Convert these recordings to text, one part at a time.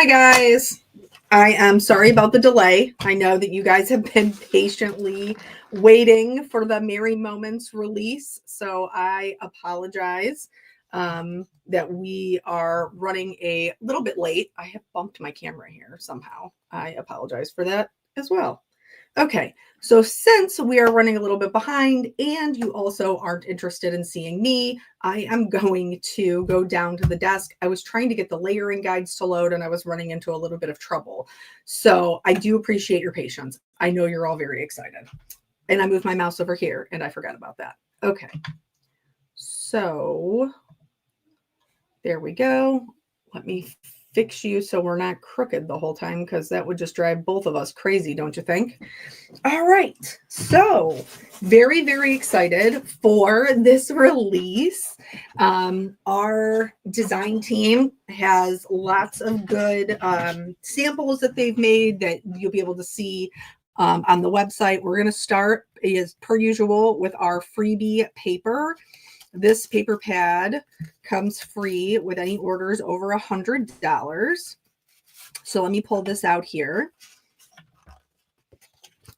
Hi guys. I am sorry about the delay. I know that you guys have been patiently waiting for the Merry Moments release, so I apologize that we are running a little bit late. I have bumped my camera here somehow. I apologize for that as well. Okay, so since we are running a little bit behind and you also aren't interested in seeing me, I am going to go down to the desk. I was trying to get the layering guides to load and I was running into a little bit of trouble. So I do appreciate your patience. I know you're all very excited. And I moved my mouse over here and I forgot about that. Okay, so there we go. Let me fix you so we're not crooked the whole time because that would just drive both of us crazy, don't you think? All right, so very, very excited for this release. Our design team has lots of good samples that they've made that you'll be able to see on the website. We're going to start, as per usual, with our freebie paper. This paper pad comes free with any orders over $100. So let me pull this out here.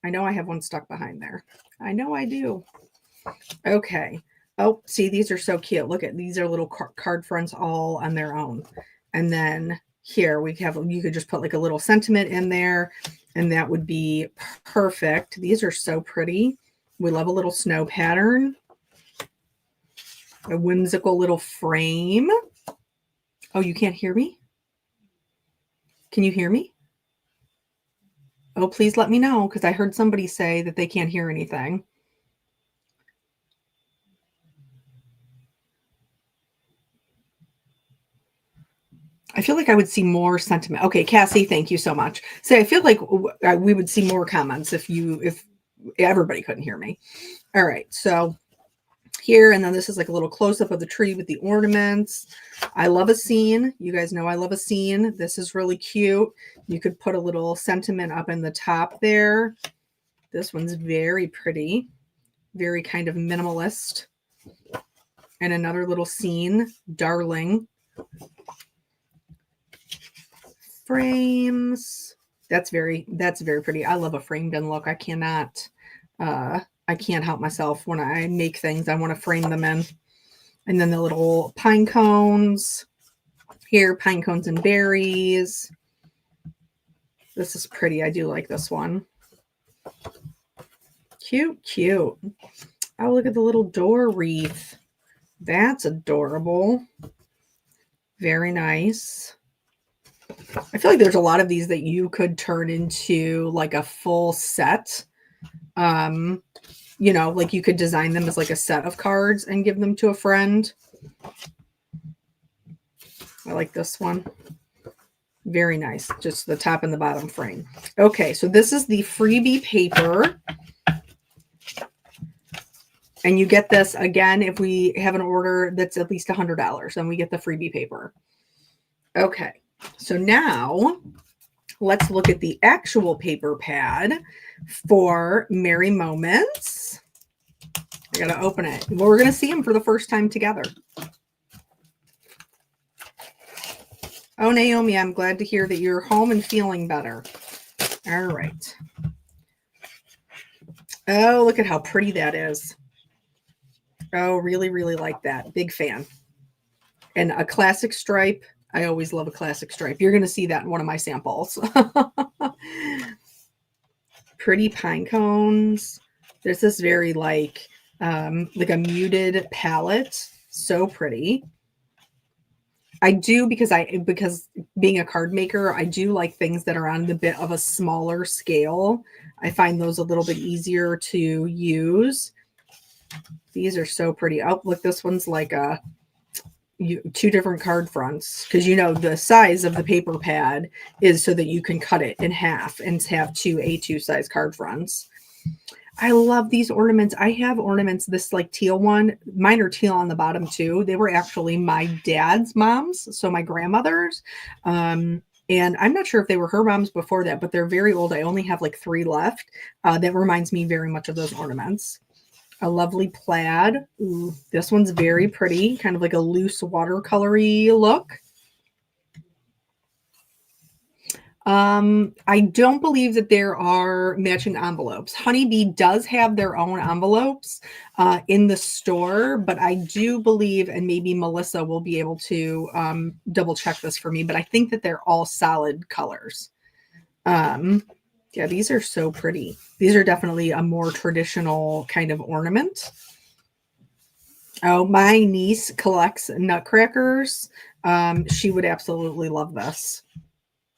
I know I have one stuck behind there. I know I do. Okay. Oh, see, these are so cute. Look at these are little card fronts all on their own. And then here we have, you could just put like a little sentiment in there and that would be perfect. These are so pretty. We love a little snow pattern. A whimsical little frame. Oh, you can't hear me? Can you hear me? Oh, please let me know because I heard somebody say that they can't hear anything. I feel like I would see more sentiment. Okay, Cassie, thank you so much. So I feel like we would see more comments if everybody couldn't hear me. All right, so here, and then this is like a little close-up of the tree with the ornaments. I love a scene. You guys know I love a scene. This is really cute. You could put a little sentiment up in the top there. This one's very pretty, very kind of minimalist. And another little scene, darling. Frames. That's very pretty. I love a framed in look. I can't help myself when I make things. I want to frame them in. And then the little pine cones. Here, pine cones and berries. This is pretty. I do like this one. Cute, cute. Oh, look at the little door wreath. That's adorable. Very nice. I feel like there's a lot of these that you could turn into like a full set. You know, like you could design them as like a set of cards and give them to a friend. I like this one. Very nice. Just the top and the bottom frame. Okay, so this is the freebie paper. And you get this again if we have an order that's at least $100, and we get the freebie paper. Okay, so now let's look at the actual paper pad for Merry Moments. I gotta open it. Well, we're gonna see them for the first time together. Oh, Naomi, I'm glad to hear that you're home and feeling better. All right. Oh, look at how pretty that is. Oh, really, really like that. Big fan. And a classic stripe. I always love a classic stripe. You're going to see that in one of my samples. Pretty pine cones. There's this very like a muted palette. So pretty. I do because being a card maker, I do like things that are on the bit of a smaller scale. I find those a little bit easier to use. These are so pretty. Oh, look, this one's like two different card fronts because you know the size of the paper pad is so that you can cut it in half and have two A2 size card fronts. I love these ornaments. I have ornaments, this like teal one. Mine are teal on the bottom too. They were actually my dad's mom's, so my grandmother's. And I'm not sure if they were her mom's before that, but they're very old. I only have like 3 left. That reminds me very much of those ornaments. A lovely plaid. Ooh, this one's very pretty, kind of like a loose watercolory look. I don't believe that there are matching envelopes. Honeybee does have their own envelopes in the store, but I do believe, and maybe Melissa will be able to double check this for me, but I think that they're all solid colors. Yeah, these are so pretty. These are definitely a more traditional kind of ornament. Oh, my niece collects nutcrackers. She would absolutely love this.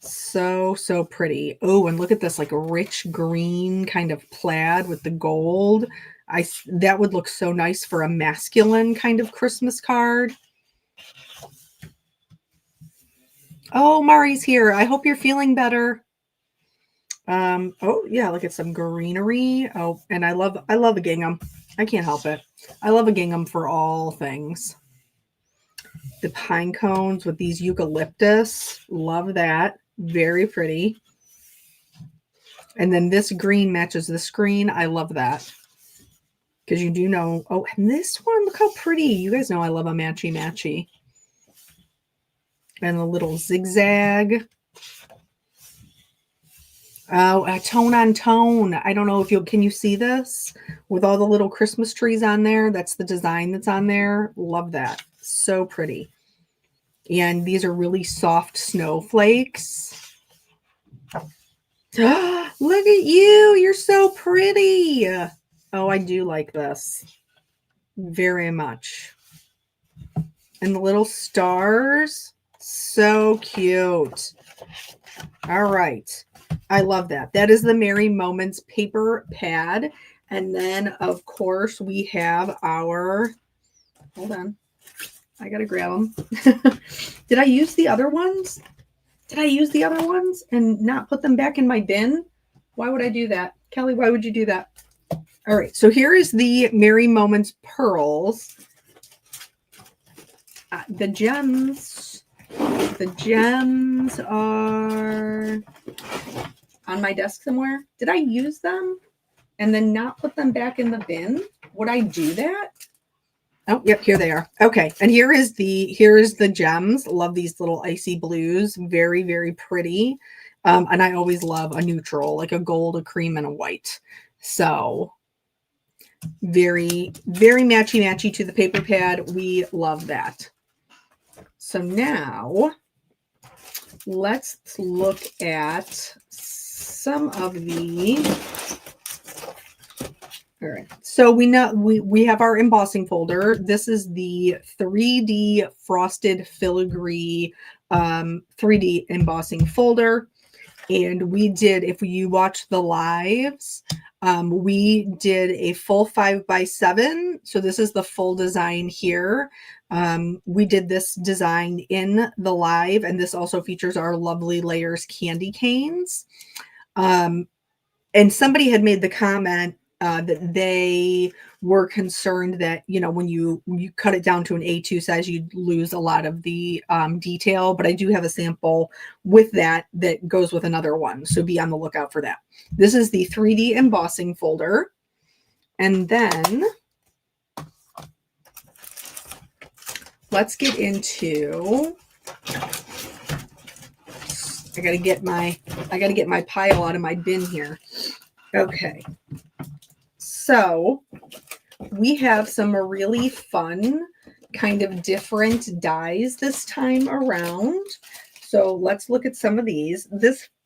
So, so pretty. Oh, and look at this, like a rich green kind of plaid with the gold. That would look so nice for a masculine kind of Christmas card. Oh, Mari's here. I hope you're feeling better. Oh yeah, look at some greenery. Oh, and I love a gingham. I can't help it. I love a gingham for all things. The pine cones with these eucalyptus. Love that. Very pretty. And then this green matches this green. I love that. Because you do know. Oh, and this one, look how pretty. You guys know I love a matchy-matchy. And a little zigzag. Oh, a tone on tone. I don't know if can you see this? With all the little Christmas trees on there. That's the design that's on there. Love that. So pretty. And these are really soft snowflakes. Look at you. You're so pretty. Oh, I do like this. Very much. And the little stars. So cute. All right. I love that. That is the Merry Moments paper pad. And then, of course, we have our... Hold on. I got to grab them. Did I use the other ones? Did I use the other ones and not put them back in my bin? Why would I do that? Kelly, why would you do that? All right. So here is the Merry Moments pearls. The gems are on my desk somewhere. Did I use them and then not put them back in the bin? Would I do that? Oh, yep, here they are. Okay, and here is the gems. Love these little icy blues. Very, very pretty. And I always love a neutral, like a gold, a cream, and a white. So very, very matchy-matchy to the paper pad. We love that. So now let's look at some of the... All right. So we know we have our embossing folder. This is the 3D frosted filigree 3D embossing folder. And we did, if you watch the lives, we did a full 5x7. So this is the full design here. We did this design in the live, and this also features our lovely layers candy canes. And somebody had made the comment that they were concerned that, you know, when you cut it down to an A2 size, you'd lose a lot of the detail. But I do have a sample with that goes with another one. So be on the lookout for that. This is the 3D embossing folder. And then let's get into... I gotta get my pile out of my bin here. Okay. So we have some really fun kind of different dies this time around. So let's look at some of these.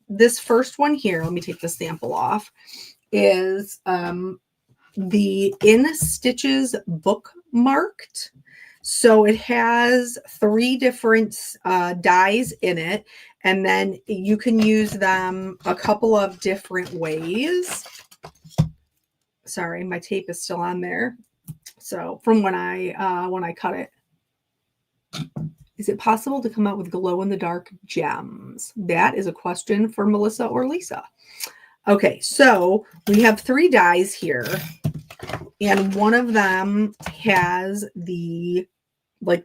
This first one here, let me take the sample off, is the In Stitches bookmarked. So it has 3 different dies in it, and then you can use them a couple of different ways. Sorry, my tape is still on there. So from when I cut it. Is it possible to come out with glow-in-the-dark gems? That is a question for Melissa or Lisa. Okay, so we have 3 dies here, and one of them has the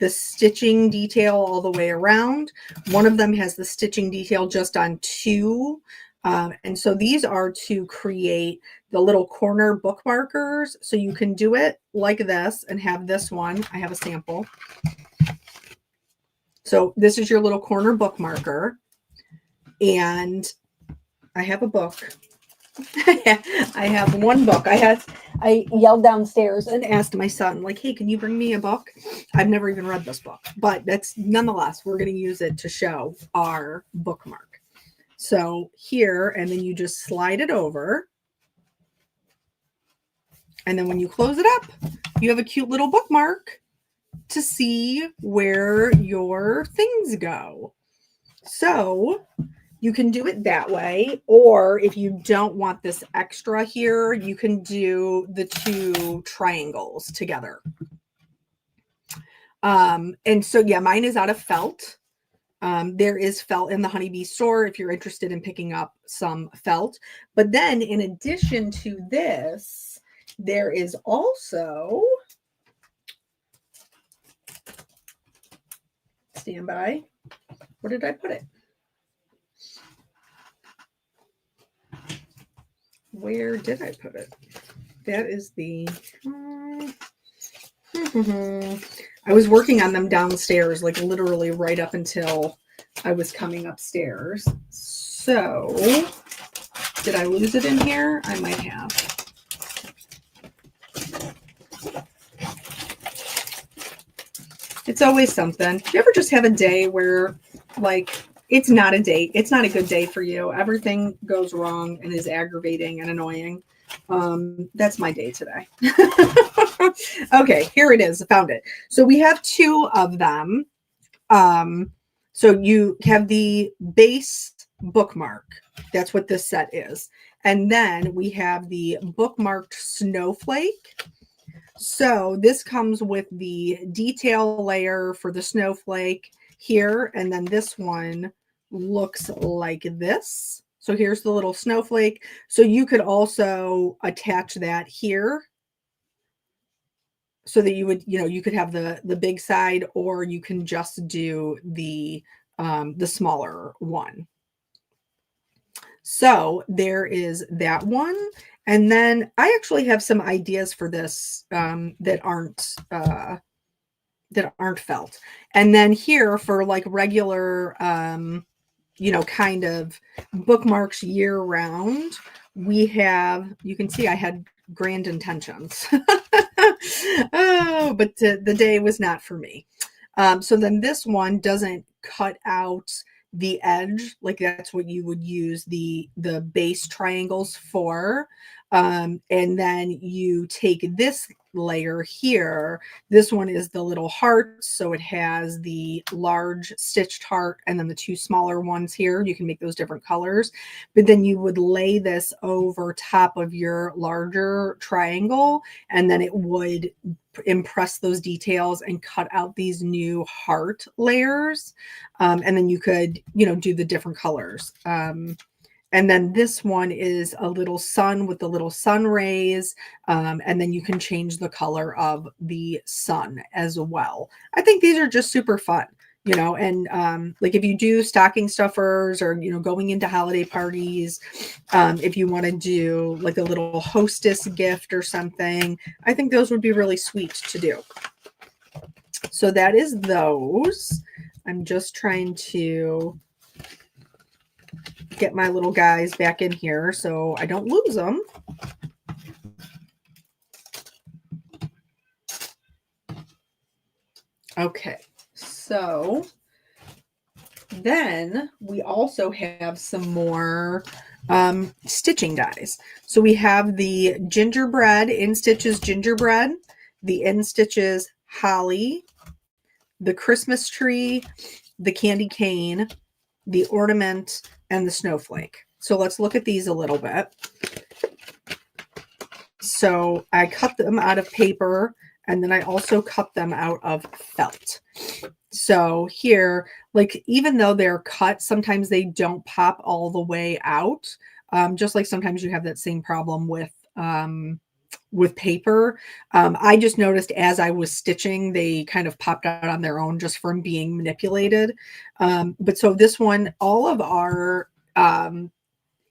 stitching detail all the way around. One of them has the stitching detail just on 2. And so these are to create the little corner bookmarkers. So you can do it like this and have this one. I have a sample. So this is your little corner bookmarker. And I have a book. I have one book. I yelled downstairs and asked my son, like, hey, can you bring me a book? I've never even read this book, but that's nonetheless, we're going to use it to show our bookmark. So here, and then you just slide it over. And then when you close it up, you have a cute little bookmark to see where your things go. So you can do it that way, or if you don't want this extra here, you can do the two triangles together. And so, yeah, mine is out of felt. There is felt in the Honeybee store if you're interested in picking up some felt. But then in addition to this, there is also, stand by, where did I put it? Where did I put it? That is the, I was working on them downstairs, like literally right up until I was coming upstairs. So, did I lose it in here? I might have. It's always something. Do you ever just have a day where, like, it's not a day, it's not a good day for you? Everything goes wrong and is aggravating and annoying. That's my day today. Okay, here it is. I found it. So we have two of them. So you have the base bookmark. That's what this set is. And then we have the bookmarked snowflake. So this comes with the detail layer for the snowflake here. And then this one looks like this. So here's the little snowflake. So you could also attach that here so that you would, you could have the big side, or you can just do the smaller one. So there is that one. And then I actually have some ideas for this that aren't felt. And then here for like regular, kind of bookmarks year round, we have, you can see I had grand intentions. Oh, but the day was not for me. So then this one doesn't cut out the edge, like that's what you would use the base triangles for. And then you take this layer here. This one is the little heart, so it has the large stitched heart and then the two smaller ones here. You can make those different colors, but then you would lay this over top of your larger triangle, and then it would impress those details and cut out these new heart layers. And then you could, do the different colors. And then this one is a little sun with the little sun rays. And then you can change the color of the sun as well. I think these are just super fun, and like if you do stocking stuffers or, going into holiday parties, if you want to do like a little hostess gift or something, I think those would be really sweet to do. So that is those. I'm just trying to get my little guys back in here so I don't lose them. Okay, so then we also have some more stitching dies. So we have the gingerbread, in stitches gingerbread, the in stitches holly, the Christmas tree, the candy cane, the ornament, and the snowflake. So let's look at these a little bit. So I cut them out of paper, and then I also cut them out of felt. So here, like, even though they're cut, sometimes they don't pop all the way out. Just like sometimes you have that same problem with paper. I just noticed as I was stitching, they kind of popped out on their own just from being manipulated. But so this one, all of our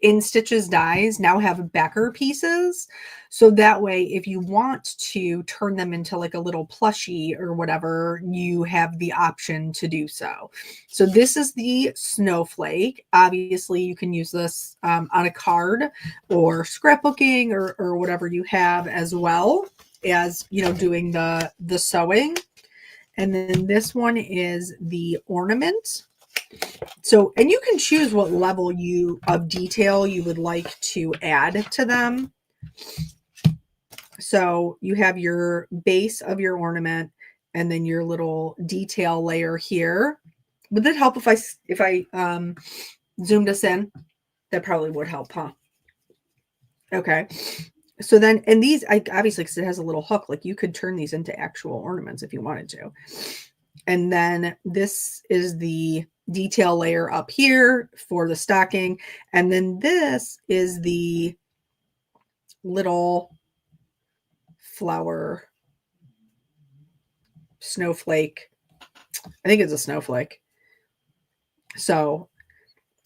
in Stitches Dies now have backer pieces. So that way, if you want to turn them into like a little plushie or whatever, you have the option to do so. So this is the snowflake. Obviously, you can use this on a card or scrapbooking or whatever you have, as well as, you know, doing the sewing. And then this one is the ornament. So, and you can choose what level of detail you would like to add to them. So you have your base of your ornament and then your little detail layer here. Would that help if I zoomed us in? That probably would help, huh? Okay. So then, and these, obviously, because it has a little hook, like you could turn these into actual ornaments if you wanted to. And then this is the detail layer up here for the stocking. And then this is the little flower snowflake. I think it's a snowflake. So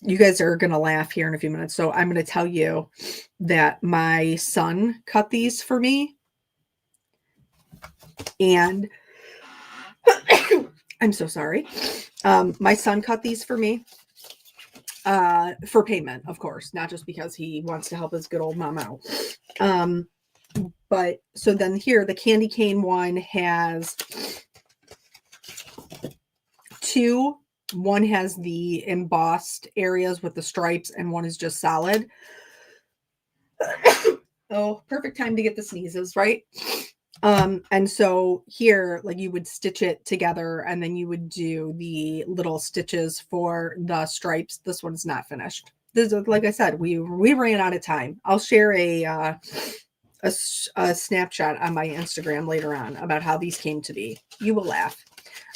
you guys are going to laugh here in a few minutes. So I'm going to tell you that my son cut these for me. And I'm so sorry. My son cut these for me for payment, of course, not just because he wants to help his good old mom out. But so then here, the candy cane one has two. One has the embossed areas with the stripes, and one is just solid. Oh, perfect time to get the sneezes, right? And so here, like you would stitch it together and then you would do the little stitches for the stripes. This one's not finished. This is, like I said, we ran out of time. I'll share a snapshot on my Instagram later on about how these came to be. You will laugh.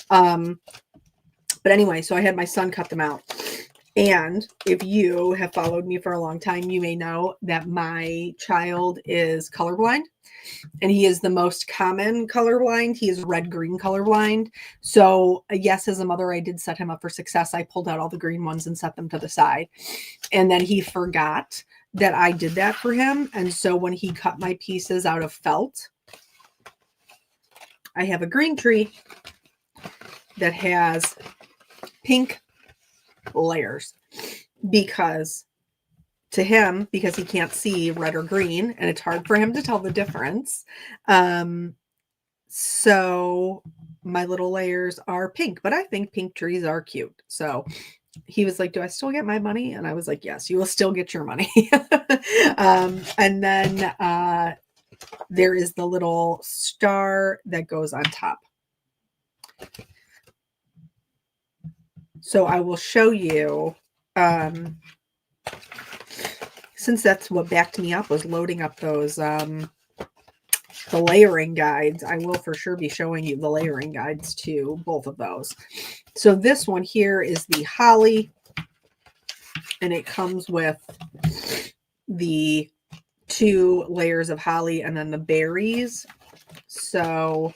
But anyway, so I had my son cut them out. And if you have followed me for a long time, you may know that my child is colorblind. And he is the most common colorblind. He is red-green colorblind. So yes, as a mother, I did set him up for success. I pulled out all the green ones and set them to the side. And then he forgot that I did that for him. And so when he cut my pieces out of felt, I have a green tree that has pink layers because to him, because he can't see red or green and it's hard for him to tell the difference. So my little layers are pink, but I think pink trees are cute. So he was like, do I still get my money? And I was like, yes, you will still get your money. And then there is the little star that goes on top. So I will show you, since that's what backed me up, was loading up those, the layering guides. I will for sure be showing you the layering guides to both of those. So this one here is the holly, and it comes with the 2 layers of holly and then the berries. So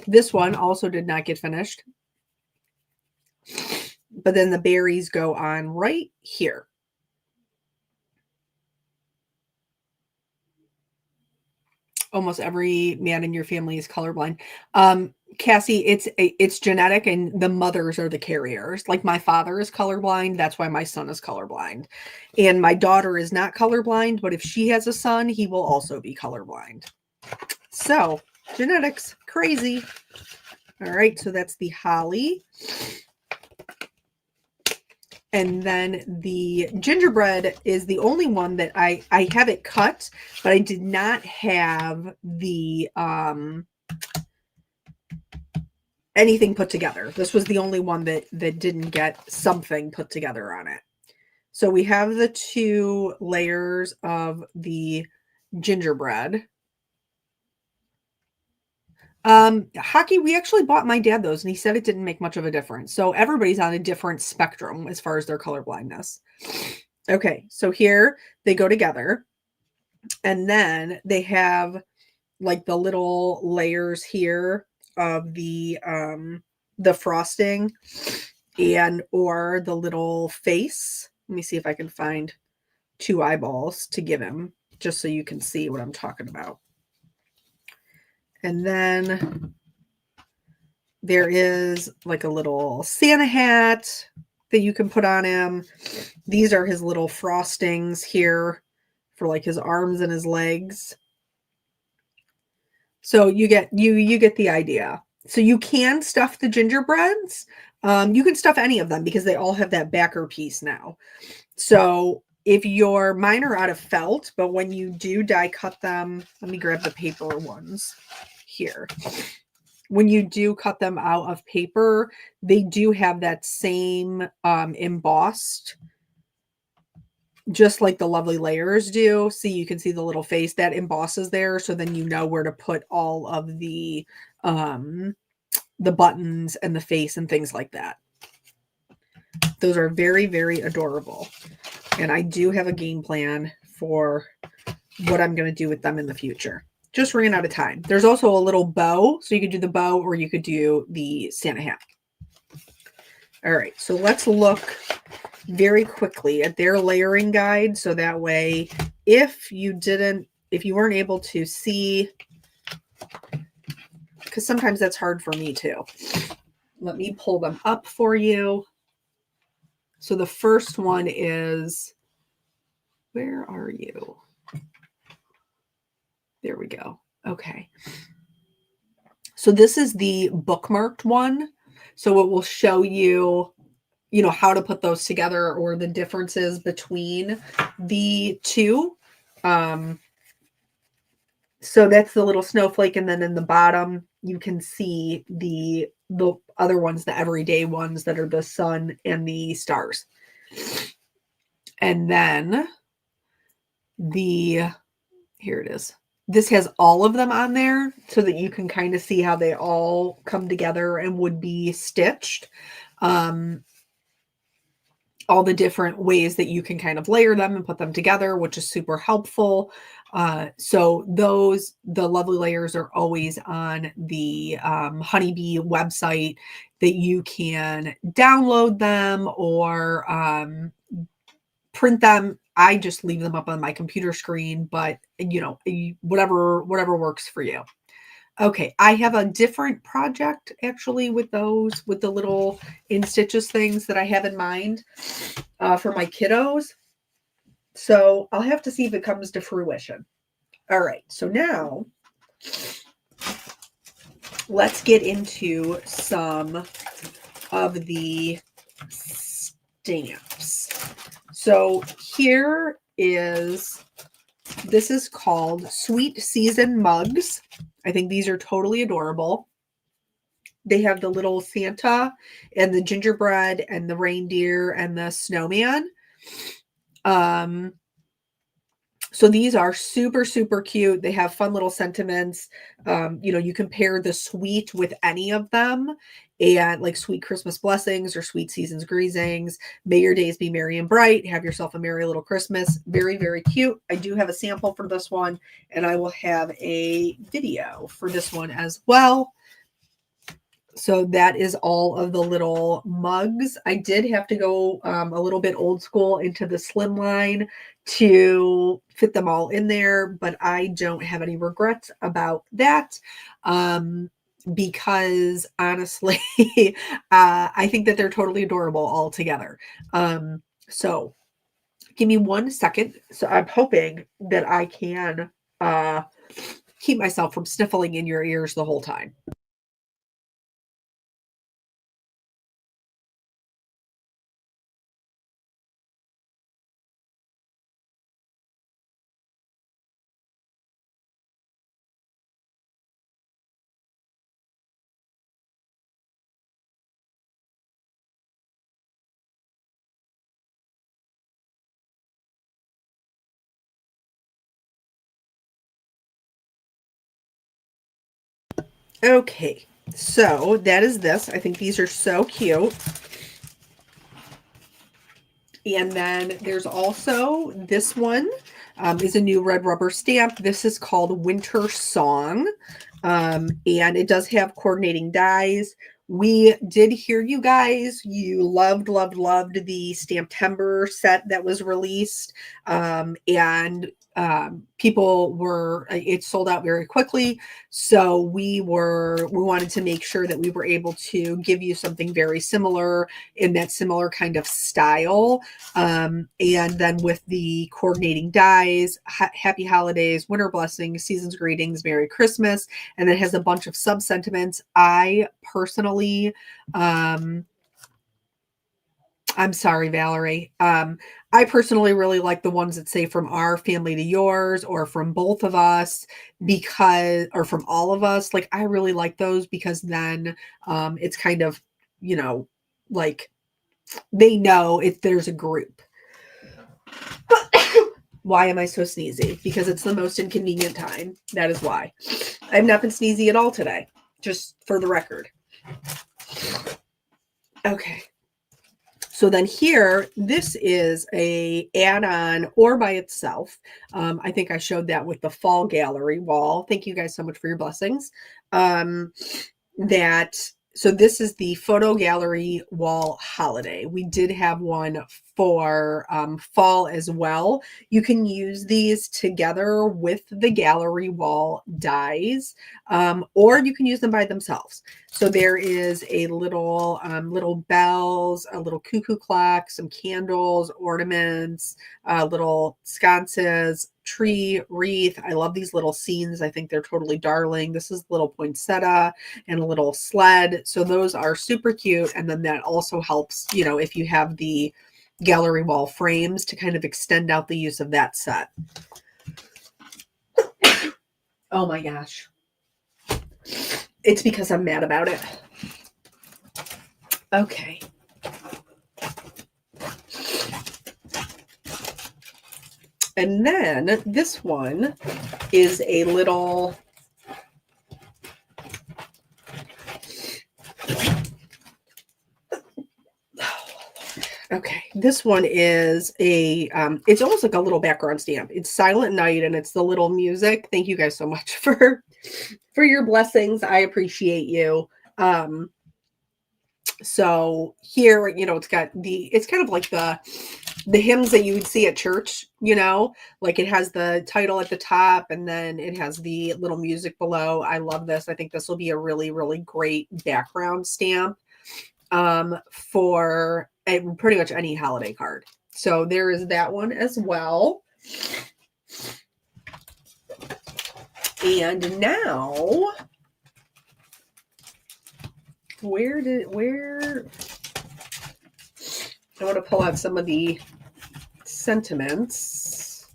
this one also did not get finished. But then the berries go on right here. Almost every man in your family is colorblind. Cassie, it's genetic, and the mothers are the carriers. Like my father is colorblind. That's why my son is colorblind. And my daughter is not colorblind, but if she has a son, he will also be colorblind. So genetics, crazy. All right, so that's the holly. And then the gingerbread is the only one that I have it cut, but I did not have the anything put together. This was the only one that didn't get something put together on it. So we have the 2 layers of the gingerbread. Hockey, we actually bought my dad those and he said it didn't make much of a difference. So everybody's on a different spectrum as far as their color blindness. Okay, so here they go together. And then they have like the little layers here of the frosting and or the little face. Let me see if I can find 2 eyeballs to give him, just so you can see what I'm talking about. And then there is like a little Santa hat that you can put on him. These are his little frostings here for like his arms and his legs. So you get the idea. So you can stuff the gingerbreads. You can stuff any of them because they all have that backer piece now. So if mine are out of felt, but when you do die cut them, let me grab the paper ones here. When you do cut them out of paper, they do have that same embossed, just like the lovely layers do. See, you can see the little face that embosses there. So then you know where to put all of the buttons and the face and things like that. Those are very, very adorable. And I do have a game plan for what I'm going to do with them in the future. Just ran out of time. There's also a little bow. So you could do the bow or you could do the Santa hat. All right. So let's look very quickly at their layering guide. So that way, if you weren't able to see, because sometimes that's hard for me too. Let me pull them up for you. So the first one is, where are you? There we go. Okay. So this is the bookmarked one. So it will show you, how to put those together or the differences between the two. So that's the little snowflake. And then in the bottom, you can see the other ones, the everyday ones that are the sun and the stars. And then here it is. This has all of them on there so that you can kind of see how they all come together and would be stitched. All the different ways that you can kind of layer them and put them together, which is super helpful. So the lovely layers are always on the Honeybee website that you can download them or print them. I just leave them up on my computer screen, but whatever works for you. Okay, I have a different project actually with the little in stitches things that I have in mind for my kiddos. So I'll have to see if it comes to fruition. All right, so now let's get into some of the stamps. So this is called Sweet Season Mugs. I think these are totally adorable. They have the little Santa and the gingerbread and the reindeer and the snowman. So these are super, super cute. They have fun little sentiments. You can pair the sweet with any of them, and like sweet Christmas blessings or sweet season's greetings. May your days be merry and bright. Have yourself a merry little Christmas. Very, very cute. I do have a sample for this one, and I will have a video for this one as well. So that is all of the little mugs. I did have to go a little bit old school into the slim line to fit them all in there, but I don't have any regrets about that because honestly, I think that they're totally adorable all together. So give me 1 second. So I'm hoping that I can keep myself from sniffling in your ears the whole time. Okay, so that is this. I think these are so cute. And then there's also this one is a new red rubber stamp. This is called Winter Song. And it does have coordinating dies We did hear you guys. You loved, loved, loved the Stamptember set that was released. And people were, it sold out very quickly. So we wanted to make sure that we were able to give you something very similar in that similar kind of style. And then with the coordinating dies, happy holidays, winter blessings, season's greetings, Merry Christmas. And it has a bunch of sub sentiments. I personally, I'm sorry, Valerie. I personally really like the ones that say from our family to yours or from both of us because, or from all of us. Like, I really like those because then it's kind of, you know, like they know if there's a group. Why am I so sneezy? Because it's the most inconvenient time. That is why. I've not been sneezy at all today, just for the record. Okay. So then here, this is a add-on or by itself. I think I showed that with the fall gallery wall. Thank you guys so much for your blessings. So this is the photo gallery wall holiday. We did have one for fall as well. You can use these together with the gallery wall dies, or you can use them by themselves. So there is a little bells, a little cuckoo clock, some candles, ornaments, little sconces, tree, wreath. I love these little scenes. I think they're totally darling. This is a little poinsettia and a little sled. So those are super cute. And then that also helps, you know, if you have the gallery wall frames to kind of extend out the use of that set. Oh my gosh. It's because I'm mad about it. Okay. And then this one is a little okay, this one is a it's almost like a little background stamp. It's Silent Night and it's the little music. Thank you guys so much for your blessings. I appreciate you. So here, you know, it's kind of like the hymns that you would see at church, you know, like it has the title at the top and then it has the little music below. I love this. I think this will be a really, really great background stamp for pretty much any holiday card. So there is that one as well. And now, where I want to pull out some of the sentiments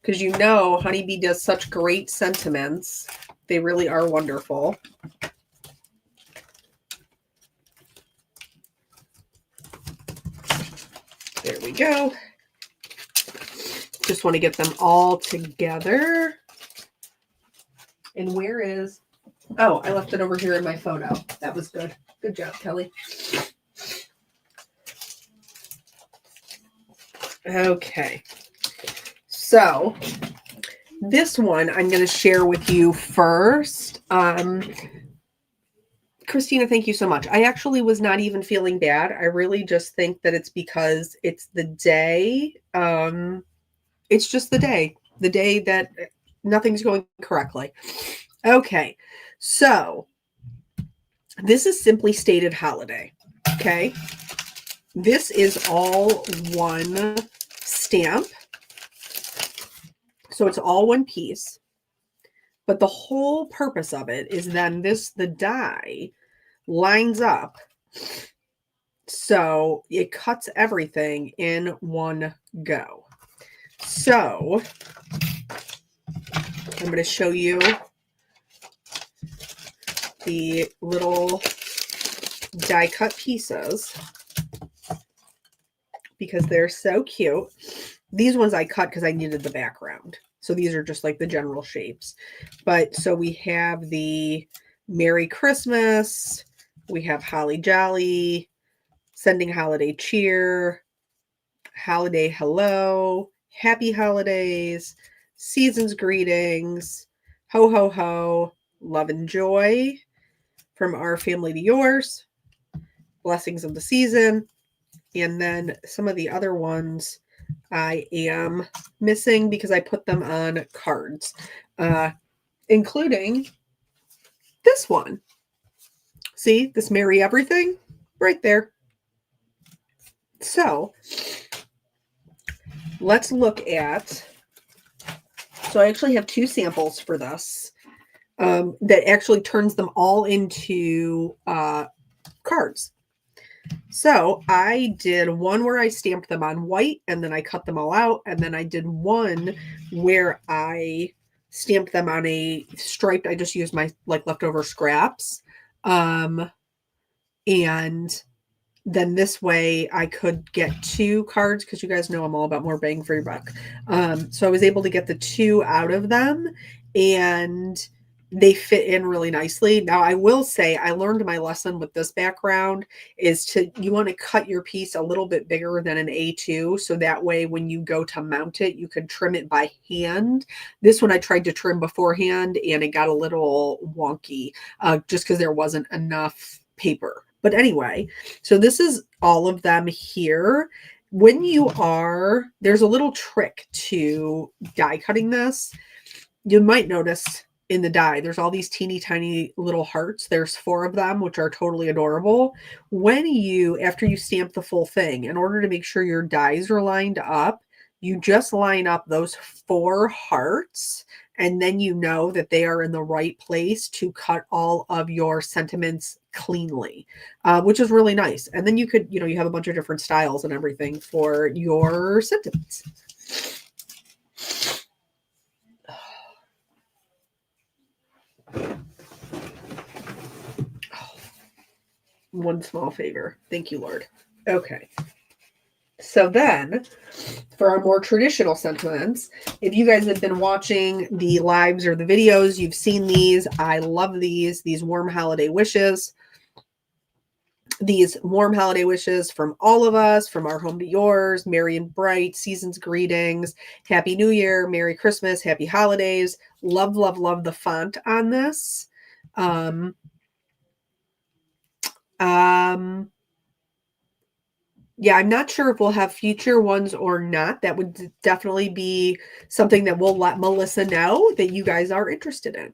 because you know Honeybee does such great sentiments. They really are wonderful. There we go. Just want to get them all together. And where is... Oh, I left it over here in my photo. That was good. Good job, Kelly. Okay. So this one I'm going to share with you first. Christina, thank you so much. I actually was not even feeling bad. I really just think that it's because it's the day. It's just the day that nothing's going correctly. Okay. So this is Simply Stated Holiday. Okay. This is all one stamp. So it's all one piece. But the whole purpose of it is then the die lines up. So it cuts everything in one go. So I'm going to show you the little die cut pieces because they're so cute. These ones I cut because I needed the background. So these are just like the general shapes. But so we have the Merry Christmas. We have Holly Jolly, Sending Holiday Cheer, Holiday Hello, Happy Holidays, Season's Greetings, Ho Ho Ho, Love and Joy, from our family to yours, blessings of the season, and then some of the other ones I am missing because I put them on cards, including this one. See, this Merry Everything right there. So let's look at, so I actually have 2 samples for this that actually turns them all into cards. So I did one where I stamped them on white and then I cut them all out. And then I did one where I stamped them on a striped, I just used my like leftover scraps. And then this way I could get 2 cards because you guys know I'm all about more bang for your buck. So I was able to get the 2 out of them and they fit in really nicely. Now I will say I learned my lesson with this background is you want to cut your piece a little bit bigger than an A2. So that way when you go to mount it, you can trim it by hand. This one I tried to trim beforehand and it got a little wonky just because there wasn't enough paper. But anyway, so this is all of them here. When there's a little trick to die cutting this. You might notice in the die, there's all these teeny tiny little hearts. There's 4 of them, which are totally adorable. After you stamp the full thing, in order to make sure your dies are lined up, you just line up those 4 hearts, and then you know that they are in the right place to cut all of your sentiments cleanly, which is really nice. And then you could, you have a bunch of different styles and everything for your sentiments. One small favor. Thank you, Lord. Okay. So then, for our more traditional sentiments, if you guys have been watching the lives or the videos, you've seen these. I love these warm holiday wishes. These warm holiday wishes from all of us, from our home to yours, merry and bright, season's greetings, Happy New Year, Merry Christmas, Happy Holidays. Love, love, love the font on this. Yeah, I'm not sure if we'll have future ones or not. That would definitely be something that we'll let Melissa know that you guys are interested in.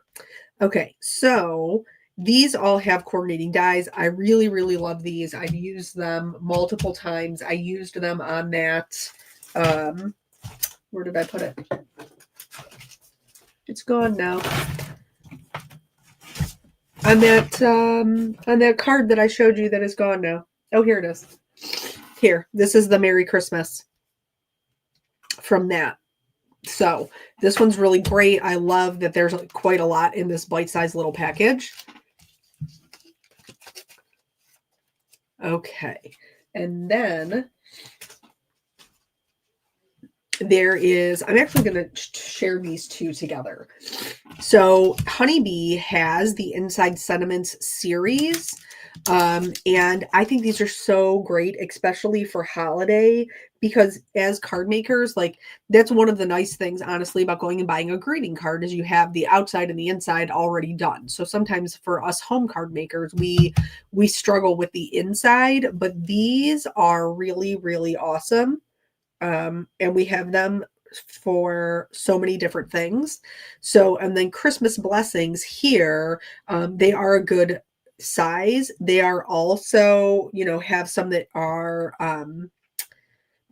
Okay, so these all have coordinating dies. I really, really love these. I've used them multiple times. I used them on that, where did I put it? It's gone now. On that card that I showed you that is gone now. Oh, here it is. Here, this is the Merry Christmas from that. So this one's really great. I love that there's quite a lot in this bite-sized little package. Okay. And then there is, I'm actually going to share these 2 together. So Honeybee has the Inside Sentiments series. And I think these are so great, especially for holiday, because as card makers, like that's one of the nice things, honestly, about going and buying a greeting card is you have the outside and the inside already done. So sometimes for us home card makers, we struggle with the inside, but these are really, really awesome. And we have them for so many different things. So, and then Christmas blessings here, they are a good size. They are also, have some that are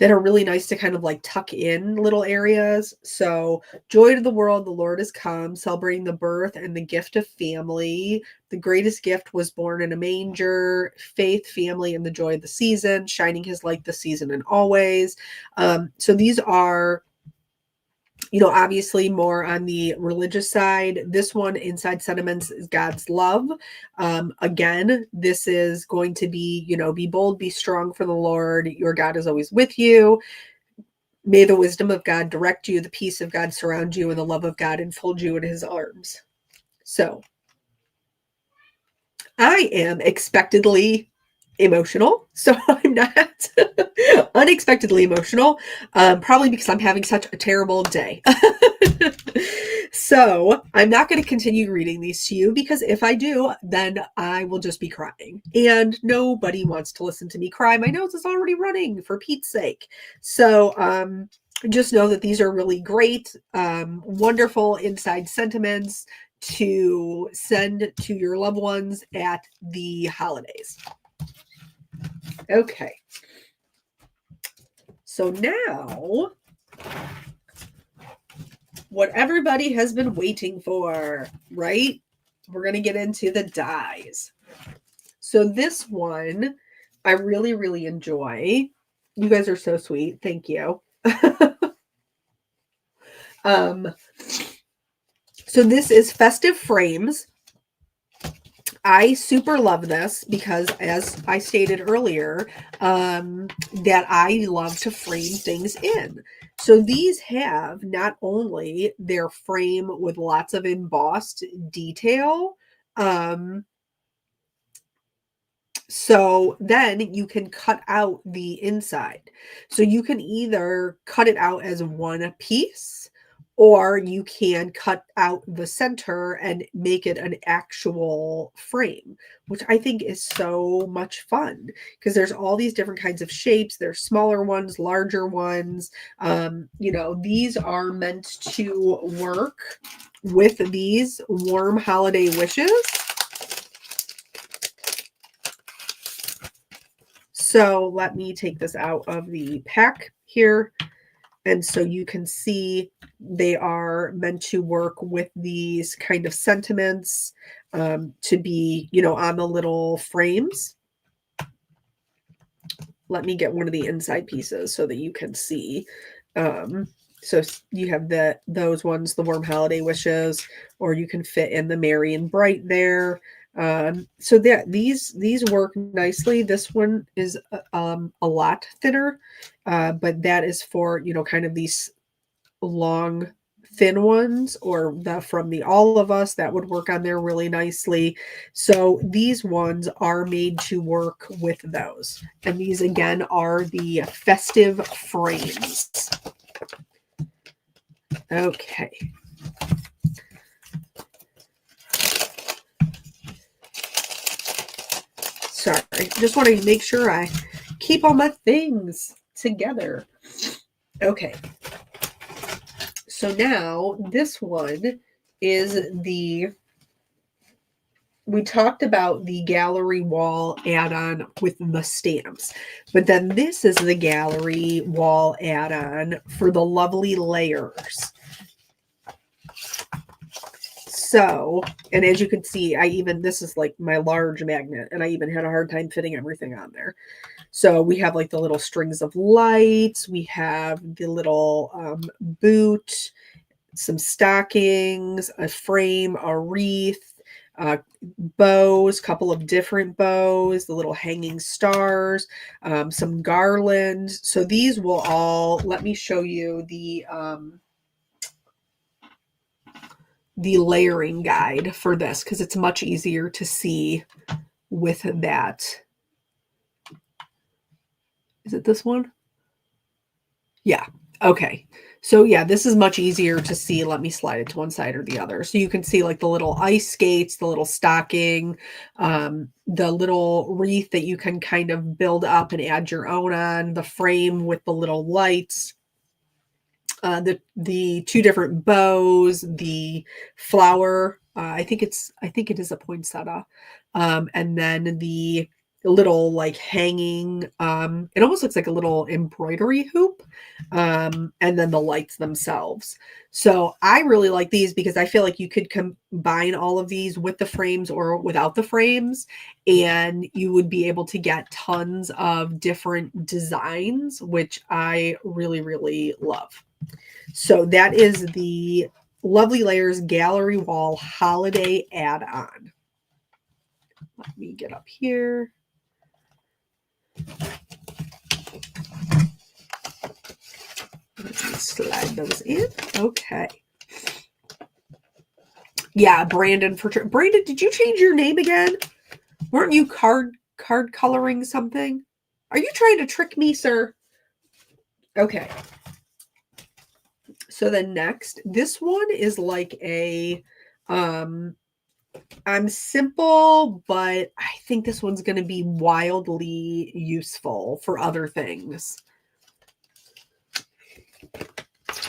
really nice to kind of like tuck in little areas. So joy to the world, the Lord has come, celebrating the birth and the gift of family. The greatest gift was born in a manger, faith, family, and the joy of the season, shining his light this season and always. So these are, obviously more on the religious side. This one, Inside Sentiments, is God's love. Again, this is going to be, be bold, be strong for the Lord. Your God is always with you. May the wisdom of God direct you, the peace of God surround you, and the love of God enfold you in his arms. So I am expectedly emotional. So I'm not unexpectedly emotional, probably because I'm having such a terrible day. So I'm not going to continue reading these to you because if I do, then I will just be crying. And nobody wants to listen to me cry. My nose is already running, for Pete's sake. So just know that these are really great, wonderful inside sentiments to send to your loved ones at the holidays. Okay. So now, what everybody has been waiting for, right? We're going to get into the dies. So this one, I really, really enjoy. You guys are so sweet. Thank you. So this is Festive Frames. I super love this because, as I stated earlier, that I love to frame things in. So these have not only their frame with lots of embossed detail, so then you can cut out the inside. So you can either cut it out as one piece, or you can cut out the center and make it an actual frame, which I think is so much fun because there's all these different kinds of shapes. There's smaller ones, larger ones. These are meant to work with these warm holiday wishes. So let me take this out of the pack here. And so you can see they are meant to work with these kind of sentiments to be, on the little frames. Let me get one of the inside pieces so that you can see. So you have those ones, the warm holiday wishes, or you can fit in the merry and bright there. So that these work nicely. This one is a lot thinner, but that is for kind of these long thin ones, or the from the all of us, that would work on there really nicely. So these ones are made to work with those, and these again are the Festive Frames. Okay. Sorry, just want to make sure I keep all my things together. Okay. So now this one is we talked about the gallery wall add-on with the stamps, but then this is the gallery wall add-on for the lovely layers. So, and as you can see, this is like my large magnet, and I even had a hard time fitting everything on there. So we have like the little strings of lights, we have the little boot, some stockings, a frame, a wreath, bows, couple of different bows, the little hanging stars, some garland. So these will all, let me show you the layering guide for this because it's much easier to see with that. Is it this one? Yeah. Okay. So yeah, this is much easier to see. Let me slide it to one side or the other. So you can see like the little ice skates, the little stocking, the little wreath that you can kind of build up and add your own on, the frame with the little lights, the two different bows, the flower. I think it is a poinsettia, and then the little like hanging. It almost looks like a little embroidery hoop, and then the lights themselves. So I really like these because I feel like you could combine all of these with the frames or without the frames, and you would be able to get tons of different designs, which I really, really love. So that is the Lovely Layers Gallery Wall Holiday Add-on. Let me get up here. Let me slide those in. Okay. Yeah, Brandon, Brandon, did you change your name again? Weren't you card coloring something? Are you trying to trick me, sir? Okay. So the next, this one is like a, I'm simple, but I think this one's going to be wildly useful for other things.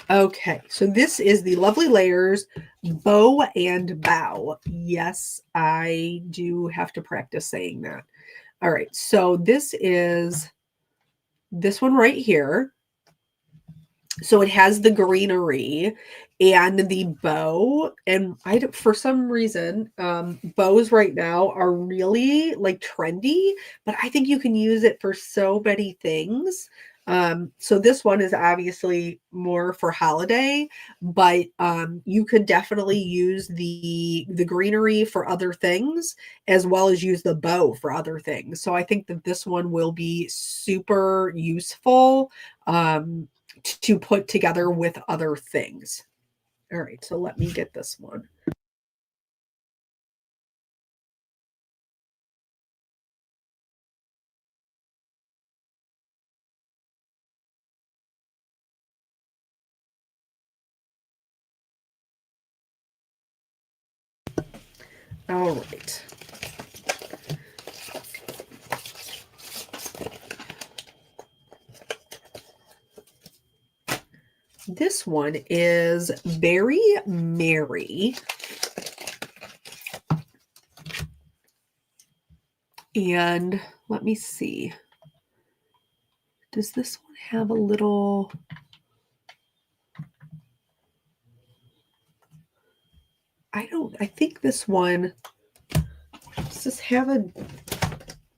Okay, so this is the Lovely Layers Bow and Bow. Yes, I do have to practice saying that. All right, so this is this one right here. So it has the greenery and the bow. And for some reason, bows right now are really like trendy, but I think you can use it for so many things. So this one is obviously more for holiday, but you could definitely use the greenery for other things as well as use the bow for other things. So I think that this one will be super useful. To put together with other things. All right, so let me get this one. All right. This one is Very Merry. And let me see. Does this one have a little... I think this one... Does this have a...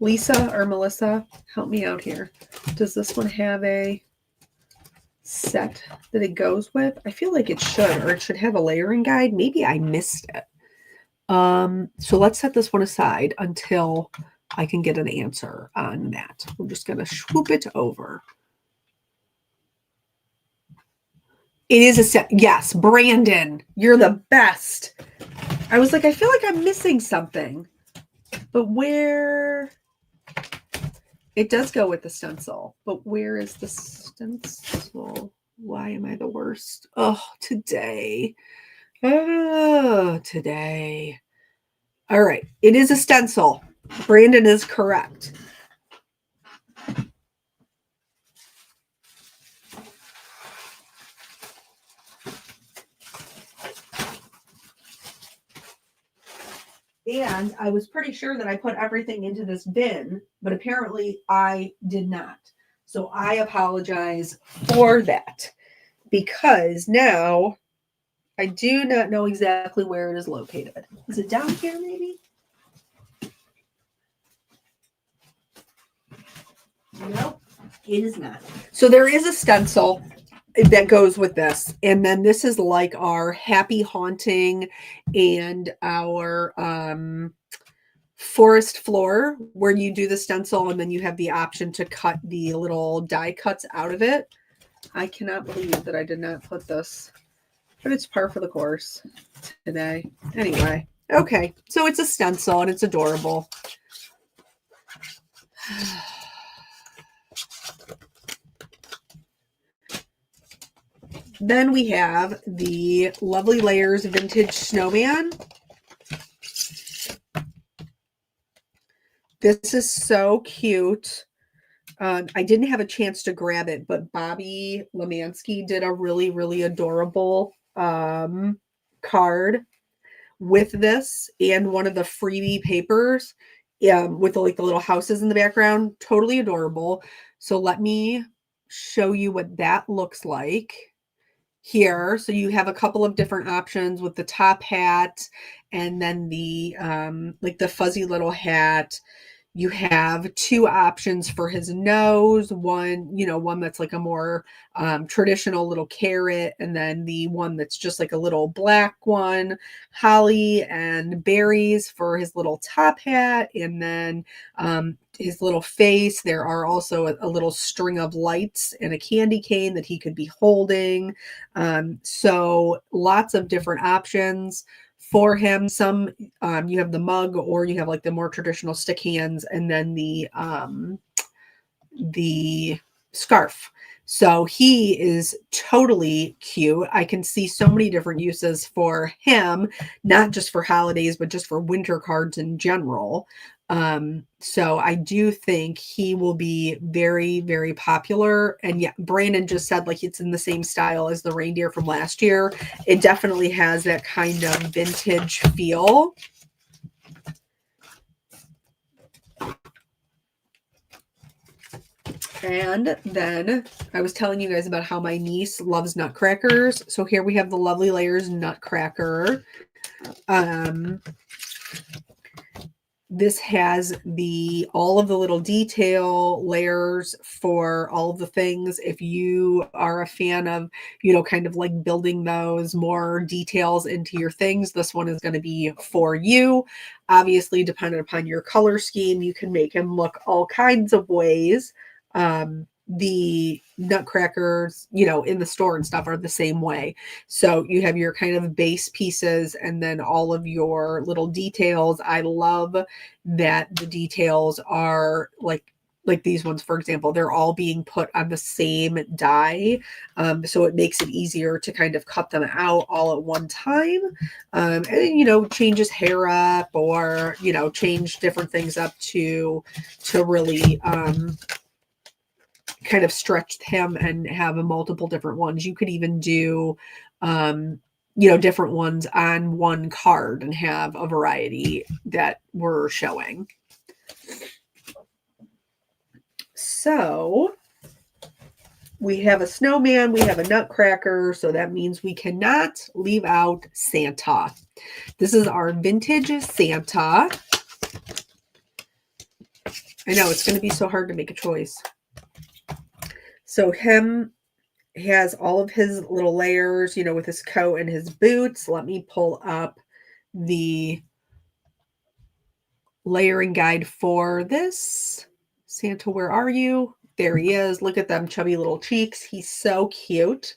Lisa or Melissa, help me out here. Does this one have a set that it goes with? I feel like it should, or it should have a layering guide. Maybe I missed it. So let's set this one aside until I can get an answer on that. I'm just going to swoop it over. It is a set. Yes, Brandon, you're the best. I was like, I feel like I'm missing something. But where... It does go with the stencil. But where is the stencil? Why am I the worst? Oh, today. Oh, today. All right. It is a stencil. Brandon is correct. And I was pretty sure that I put everything into this bin, but apparently I did not. So I apologize for that because now I do not know exactly where it is located. Is it down here maybe? Nope, it is not. So there is a stencil that goes with this. And then this is like our happy haunting and our forest floor where you do the stencil and then you have the option to cut the little die cuts out of it. I cannot believe that I did not put this, but it's par for the course today. Anyway, okay. So it's a stencil and it's adorable. Then we have the Lovely Layers Vintage Snowman. This is so cute. I didn't have a chance to grab it, but Bobby Lemansky did a really, really adorable card with this and one of the freebie papers with like the little houses in the background. Totally adorable. So let me show you what that looks like here. So you have a couple of different options with the top hat and then the like the fuzzy little hat. You have two options for his nose, one that's like a more traditional little carrot, and then the one that's just like a little black one, holly and berries for his little top hat, and then his little face. There are also a little string of lights and a candy cane that he could be holding. So lots of different options for him. Some you have the mug, or you have like the more traditional stick hands, and then the scarf. So he is totally cute. I can see so many different uses for him, not just for holidays, but just for winter cards in general. So I do think he will be very, very popular. And yeah, Brandon just said like it's in the same style as the reindeer from last year. It definitely has that kind of vintage feel. And then I was telling you guys about how my niece loves nutcrackers. So here we have the Lovely Layers nutcracker. This has all of the little detail layers for all of the things. If you are a fan of, kind of like building those more details into your things, this one is going to be for you. Obviously, depending upon your color scheme, you can make him look all kinds of ways. The nutcrackers, in the store and stuff are the same way. So you have your kind of base pieces and then all of your little details. I love that the details are like these ones, for example, they're all being put on the same die. So it makes it easier to kind of cut them out all at one time. And, change his hair up or, change different things up to really, kind of stretch him and have multiple different ones. You could even do, different ones on one card and have a variety that we're showing. So we have a snowman, we have a nutcracker, so that means we cannot leave out Santa. This is our vintage Santa. I know it's going to be so hard to make a choice. So him has all of his little layers, with his coat and his boots. Let me pull up the layering guide for this. Santa, where are you? There he is. Look at them chubby little cheeks. He's so cute.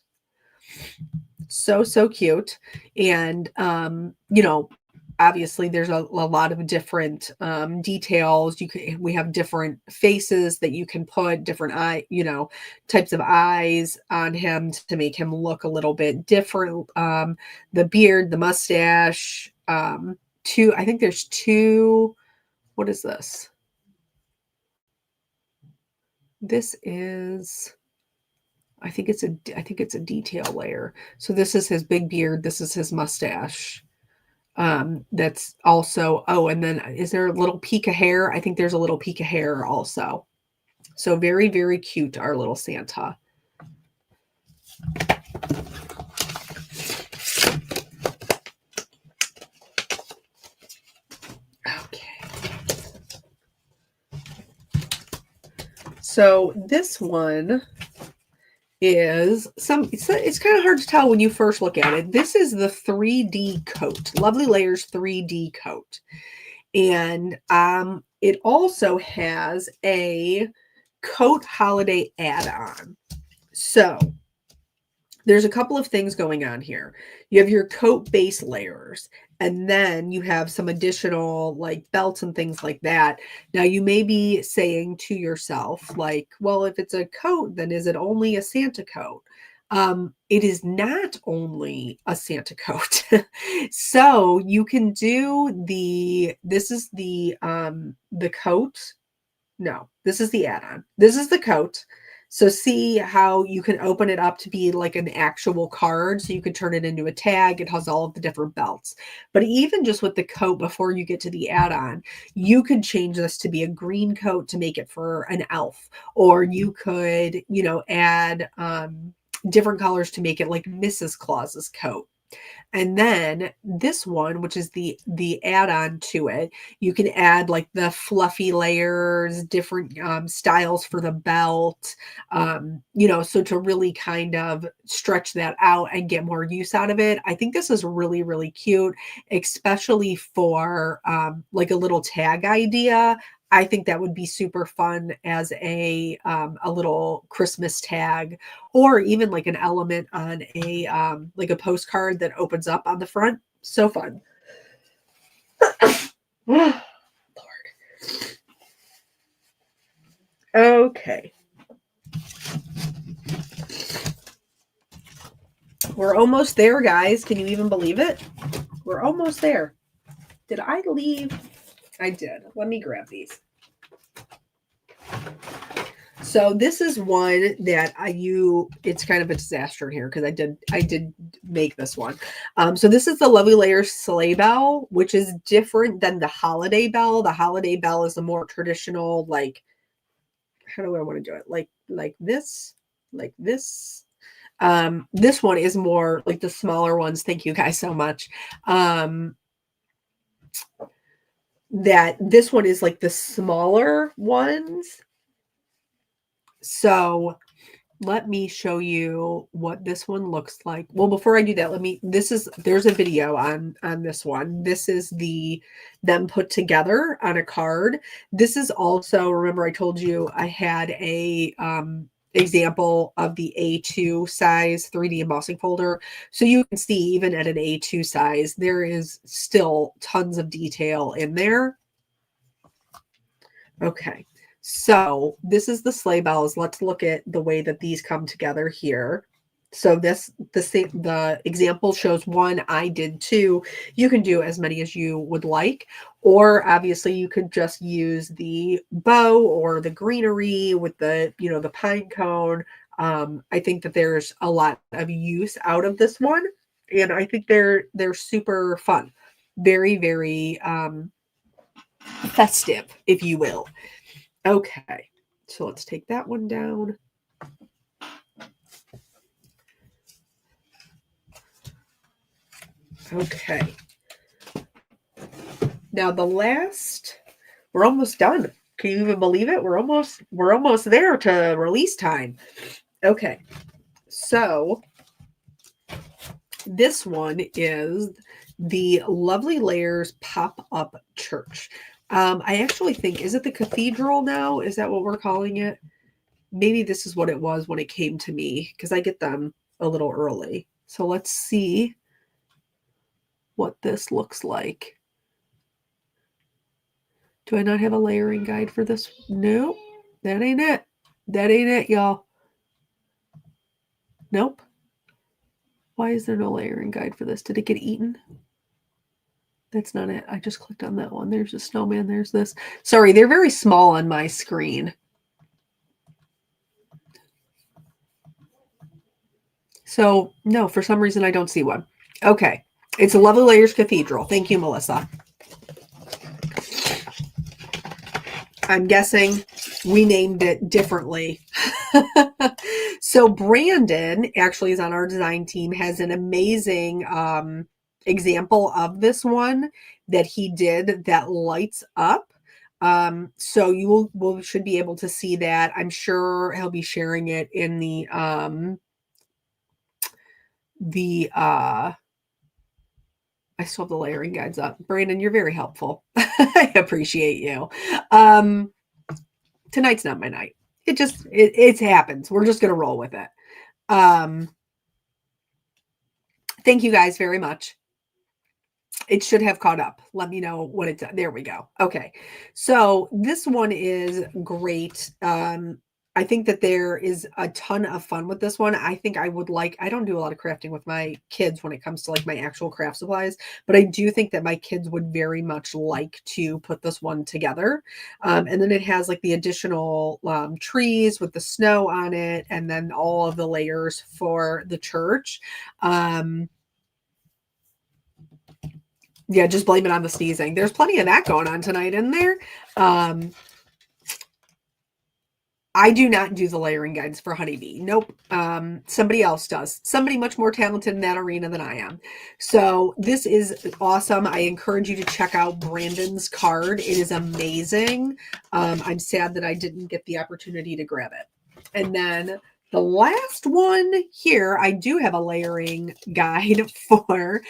So cute. And, obviously there's a lot of different details. We have different faces that you can put different types of eyes on him to make him look a little bit different. The beard, the mustache, I think there's two. What is this? This is, I think it's a detail layer. So this is his big beard. This is his mustache. That's also, and then is there a little peak of hair? I think there's a little peak of hair also. So very, very cute, our little Santa. Okay. So this one is it's kind of hard to tell when you first look at it. This is the 3D coat, Lovely Layers 3D coat. And it also has a coat holiday add-on. So there's a couple of things going on here. You have your coat base layers, and then you have some additional like belts and things like that. Now you may be saying to yourself, like, well, if it's a coat, then is it only a Santa coat? It is not only a Santa coat. So you can do this is the coat. No, this is the add-on. This is the coat. So see how you can open it up to be like an actual card. So you can turn it into a tag. It has all of the different belts. But even just with the coat, before you get to the add-on, you could change this to be a green coat to make it for an elf. Or you could, add different colors to make it like Mrs. Claus's coat. And then this one, which is the add-on to it, you can add like the fluffy layers, different styles for the belt, so to really kind of stretch that out and get more use out of it. I think this is really, really cute, especially for like a little tag idea. I think that would be super fun as a little Christmas tag, or even like an element on a like a postcard that opens up on the front. So fun. Lord. Okay. We're almost there, guys. Can you even believe it? We're almost there. Did I leave? I did. Let me grab these. So this is one that it's kind of a disaster in here because I did make this one. So this is the Lovely Layers sleigh bell, which is different than the holiday bell. The holiday bell is a more traditional, like, how do I want to do it? Like this, like this. This one is more like the smaller ones. Thank you guys so much. That this one is like the smaller ones. So let me show you what this one looks like. Well, before I do that, there's a video on this one. This is them put together on a card. This is also, remember I told you I had a example of the A2 size 3D embossing folder. So you can see even at an A2 size, there is still tons of detail in there. Okay. So this is the sleigh bells. Let's look at the way that these come together here. So the example shows one. I did two. You can do as many as you would like, or obviously you could just use the bow or the greenery with the pine cone. I think that there's a lot of use out of this one, and I think they're super fun, very, very festive, if you will. Okay, so let's take that one down. Okay. Now we're almost done. Can you even believe it? We're almost there to release time. Okay. So this one is the Lovely Layers pop-up church. I actually think, is it the cathedral now? Is that what we're calling it? Maybe this is what it was when it came to me, because I get them a little early. So let's see what this looks like. Do I not have a layering guide for this? Nope. That ain't it. That ain't it, y'all. Nope. Why is there no layering guide for this? Did it get eaten? That's not it. I just clicked on that one. There's a snowman. There's this. Sorry, they're very small on my screen. So, no, for some reason I don't see one. Okay. It's a Lovely Layers Cathedral. Thank you, Melissa. I'm guessing we named it differently. So Brandon actually is on our design team, has an amazing example of this one that he did that lights up. So you should be able to see that. I'm sure he'll be sharing it in I still have the layering guides up. Brandon, you're very helpful. I appreciate you. Tonight's not my night. It happens. We're just going to roll with it. Thank you guys very much. It should have caught up. Let me know what it's. There we go. Okay. So this one is great. I think that there is a ton of fun with this one. I think I don't do a lot of crafting with my kids when it comes to like my actual craft supplies, but I do think that my kids would very much like to put this one together. And then it has like the additional trees with the snow on it, and then all of the layers for the church. Yeah, just blame it on the sneezing. There's plenty of that going on tonight, isn't there? I do not do the layering guides for Honeybee. Nope. Somebody else does. Somebody much more talented in that arena than I am. So this is awesome. I encourage you to check out Brandon's card. It is amazing. I'm sad that I didn't get the opportunity to grab it. And then the last one here, I do have a layering guide for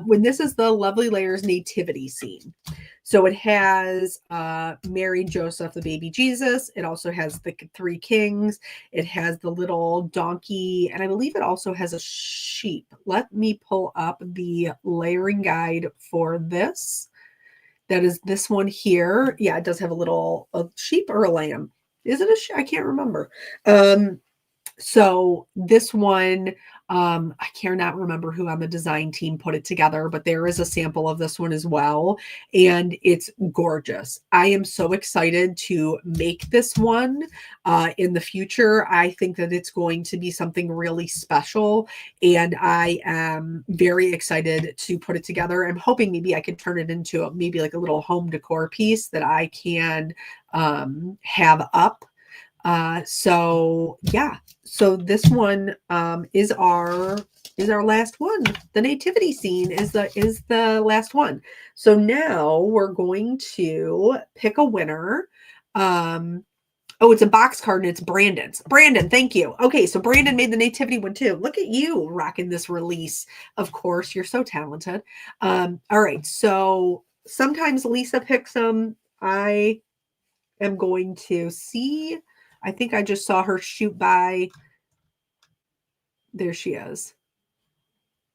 when this is the Lovely Layers nativity scene. So it has Mary, Joseph, the baby Jesus. It also has the three kings. It has the little donkey, and I believe it also has a sheep. Let me pull up the layering guide for this. That is this one here. Yeah, it does have a sheep or a lamb. Is it a sheep? I can't remember. So this one, I cannot remember who on the design team put it together, but there is a sample of this one as well, and it's gorgeous. I am so excited to make this one in the future. I think that it's going to be something really special, and I am very excited to put it together. I'm hoping maybe I can turn it into maybe like a little home decor piece that I can have up. So yeah, so this one is our last one. The nativity scene is the last one. So now we're going to pick a winner. Oh, it's a box card and it's Brandon's. Brandon, thank you. Okay, so Brandon made the nativity one too. Look at you rocking this release. Of course, you're so talented. All right, so sometimes Lisa picks them. I am going to see. I think I just saw her shoot by. There she is.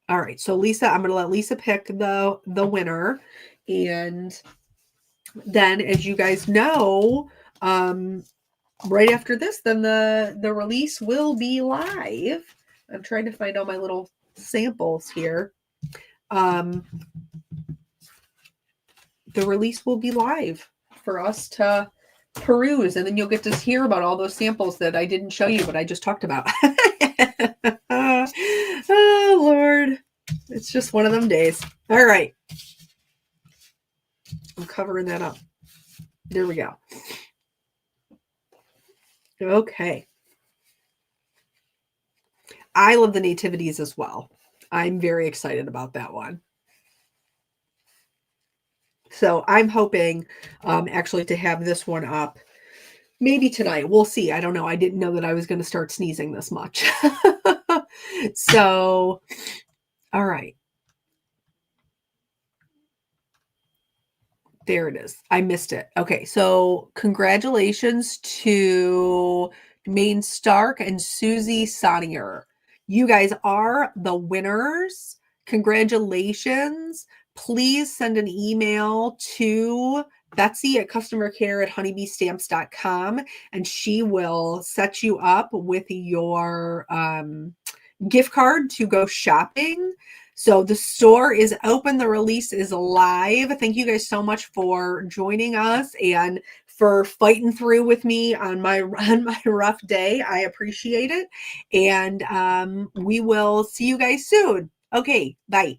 All right, so Lisa, I'm going to let Lisa pick the winner, and then, as you guys know, right after this, then the release will be live. I'm trying to find all my little samples here. The release will be live for us to peruse, and then you'll get to hear about all those samples that I didn't show you, but I just talked about. Oh, Lord. It's just one of them days. All right. I'm covering that up. There we go. Okay. I love the nativities as well. I'm very excited about that one. So I'm hoping actually to have this one up maybe tonight. We'll see. I don't know. I didn't know that I was going to start sneezing this much. So, all right. There it is. I missed it. Okay, so congratulations to Maine Stark and Susie Sonnier. You guys are the winners. Congratulations. Please send an email to Betsy at customercare@honeybeestamps.com, and she will set you up with your gift card to go shopping. So the store is open. The release is live. Thank you guys so much for joining us and for fighting through with me on my rough day. I appreciate it. And we will see you guys soon. Okay, bye.